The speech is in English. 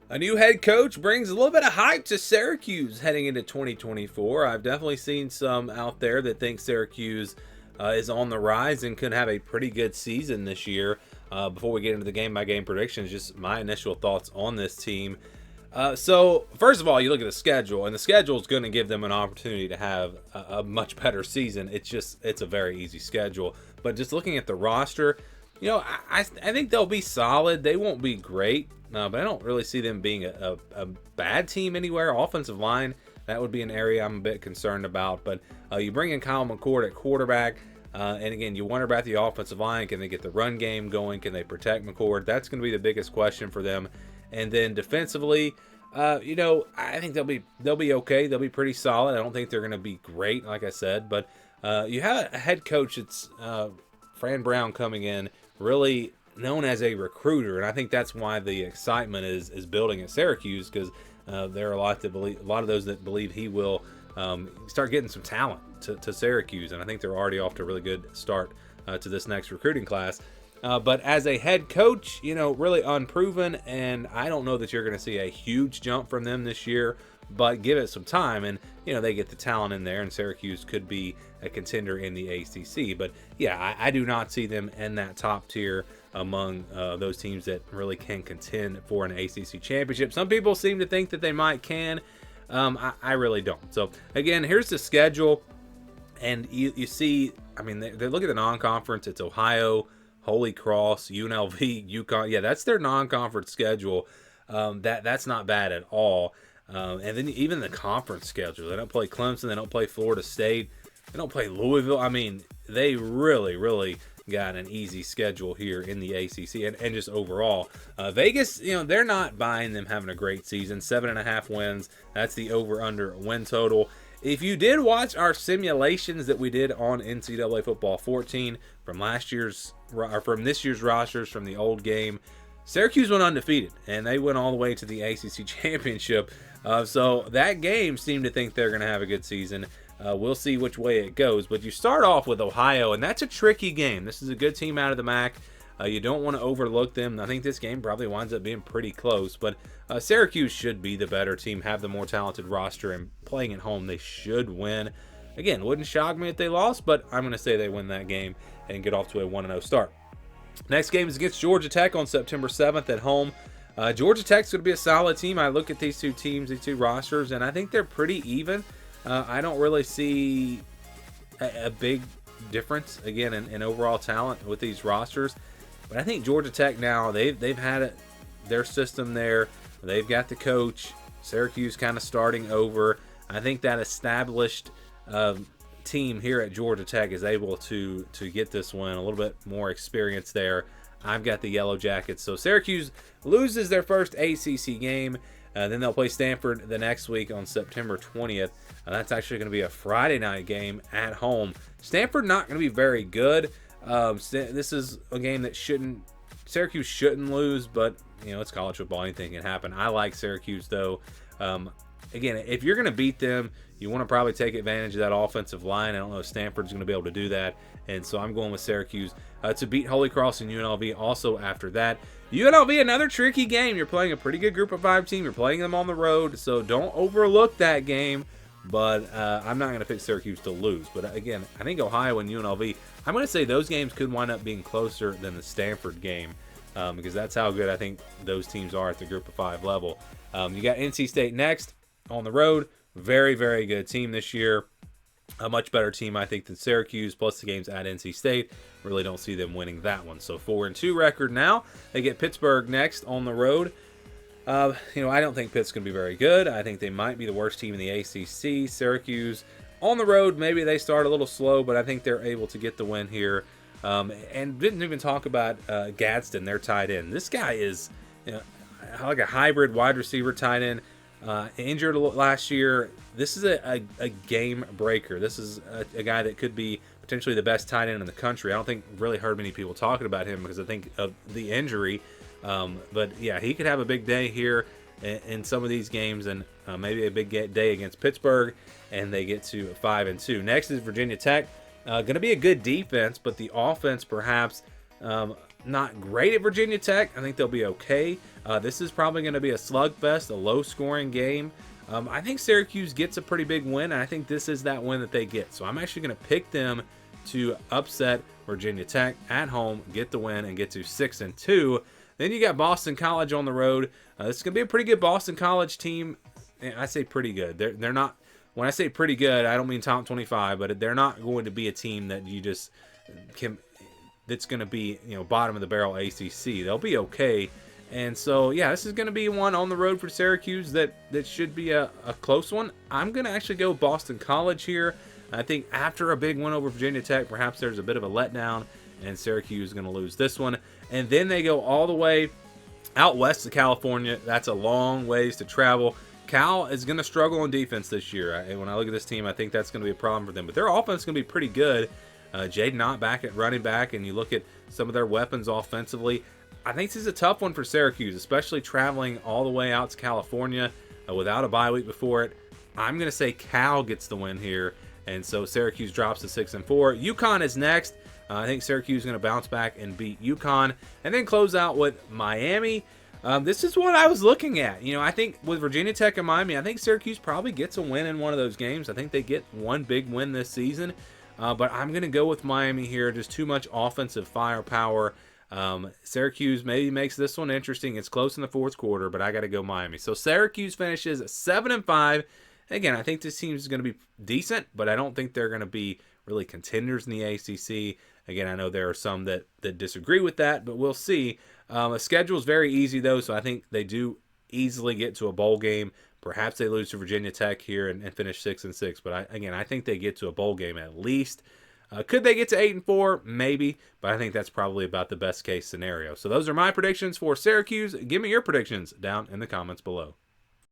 A new head coach brings a little bit of hype to Syracuse heading into 2024. I've definitely seen some out there that think Syracuse is on the rise and could have a pretty good season this year. Before we get into the game-by-game predictions, just my initial thoughts on this team. So, first of all, you look at the schedule, and the schedule is going to give them an opportunity to have a much better season. It's a very easy schedule. But just looking at the roster, I think they'll be solid. They won't be great, but I don't really see them being a bad team anywhere. Offensive line, that would be an area I'm a bit concerned about. But you bring in Kyle McCord at quarterback, and again, you wonder about the offensive line. Can they get the run game going? Can they protect McCord? That's going to be the biggest question for them. And then defensively, I think they'll be okay. They'll be pretty solid. I don't think they're going to be great, like I said. But you have a head coach that's Fran Brown coming in, really known as a recruiter, and I think that's why the excitement is building at Syracuse, because there are a lot of those that believe he will start getting some talent to Syracuse, and I think they're already off to a really good start to this next recruiting class. But as a head coach, really unproven, and I don't know that you're going to see a huge jump from them this year, but give it some time, and they get the talent in there, and Syracuse could be a contender in the ACC. But yeah, I do not see them in that top tier among those teams that really can contend for an ACC championship. Some people seem to think that they can. I really don't. So again, here's the schedule, and you see, they look at the non-conference. It's Ohio, Holy Cross, UNLV, UConn. Yeah, that's their non-conference schedule. That's not bad at all. And then even the conference schedule. They don't play Clemson. They don't play Florida State. They don't play Louisville. They really got an easy schedule here in the ACC and just overall. Vegas, they're not buying them having a great season. 7.5 wins. That's the over/under win total. If you did watch our simulations that we did on NCAA Football 14 from this year's rosters from the old game, Syracuse went undefeated, and they went all the way to the ACC championship. So that game seemed to think they're going to have a good season. We'll see which way it goes. But you start off with Ohio, and that's a tricky game. This is a good team out of the MAC. You don't want to overlook them. I think this game probably winds up being pretty close. But Syracuse should be the better team, have the more talented roster, and playing at home, they should win. Again, wouldn't shock me if they lost, but I'm going to say they win that game and get off to a 1-0 start. Next game is against Georgia Tech on September 7th at home. Georgia Tech's going to be a solid team. I look at these two teams, these two rosters, and I think they're pretty even. I don't really see a big difference, again, in overall talent with these rosters. But I think Georgia Tech now, they've had their system there. They've got the coach. Syracuse kind of starting over. I think that established team here at Georgia Tech is able to get this win. A little bit more experience there. I've got the Yellow Jackets. So Syracuse loses their first ACC game. Then they'll play Stanford the next week on September 20th. That's actually going to be a Friday night game at home. Stanford not going to be very good. This is a game that Syracuse shouldn't lose, but it's college football. Anything can happen. I like Syracuse though. Again, if you're going to beat them, you want to probably take advantage of that offensive line. I don't know if Stanford's going to be able to do that. And so I'm going with Syracuse to beat Holy Cross and UNLV also after that. UNLV, another tricky game. You're playing a pretty good group of 5 team. You're playing them on the road, so don't overlook that game. But I'm not going to pick Syracuse to lose. But again, I think Ohio and UNLV, I'm going to say those games could wind up being closer than the Stanford game because that's how good I think those teams are at the group of 5 level. You got NC State next on the road. Very, very good team this year. A much better team, I think, than Syracuse, plus the games at NC State. Really don't see them winning that one. So 4-2 record now. They get Pittsburgh next on the road. I don't think Pitt's going to be very good. I think they might be the worst team in the ACC. Syracuse on the road, maybe they start a little slow, but I think they're able to get the win here. And didn't even talk about Gadsden, their tight end. This guy is like a hybrid wide receiver tight end. Injured last year. This is a game breaker. This is a guy that could be potentially the best tight end in the country. I don't think really heard many people talking about him because I think of the injury. But yeah, he could have a big day here in some of these games, and maybe a big day against Pittsburgh, and they get to 5-2. Next is Virginia Tech. Going to be a good defense, but the offense perhaps not great at Virginia Tech. I think they'll be okay. This is probably going to be a slugfest, a low-scoring game. I think Syracuse gets a pretty big win, and I think this is that win that they get. So I'm actually going to pick them to upset Virginia Tech at home, get the win, and get to 6-2. Then you got Boston College on the road. This is going to be a pretty good Boston College team. I say pretty good. They're not. When I say pretty good, I don't mean top 25, but they're not going to be a team that you just can. That's going to be, bottom of the barrel ACC. They'll be okay. And so, yeah, this is going to be one on the road for Syracuse that should be a close one. I'm going to actually go Boston College here. I think after a big win over Virginia Tech, perhaps there's a bit of a letdown, and Syracuse is going to lose this one. And then they go all the way out west to California. That's a long ways to travel. Cal is going to struggle on defense this year. And when I look at this team, I think that's going to be a problem for them. But their offense is going to be pretty good. Jaden Knott back at running back, and you look at some of their weapons offensively. I think this is a tough one for Syracuse, especially traveling all the way out to California without a bye week before it. I'm going to say Cal gets the win here, and so Syracuse drops to 6-4. UConn is next. I think Syracuse is going to bounce back and beat UConn, and then close out with Miami. This is what I was looking at. I think with Virginia Tech and Miami, I think Syracuse probably gets a win in one of those games. I think they get one big win this season. But I'm going to go with Miami here. Just too much offensive firepower. Syracuse maybe makes this one interesting. It's close in the fourth quarter, but I got to go Miami. So Syracuse finishes 7-5. Again, I think this team is going to be decent, but I don't think they're going to be really contenders in the ACC. Again, I know there are some that disagree with that, but we'll see. The schedule is very easy, though, so I think they do easily get to a bowl game. Perhaps they lose to Virginia Tech here and finish 6-6. But I think they get to a bowl game at least. Could they get to 8-4? Maybe. But I think that's probably about the best case scenario. So those are my predictions for Syracuse. Give me your predictions down in the comments below.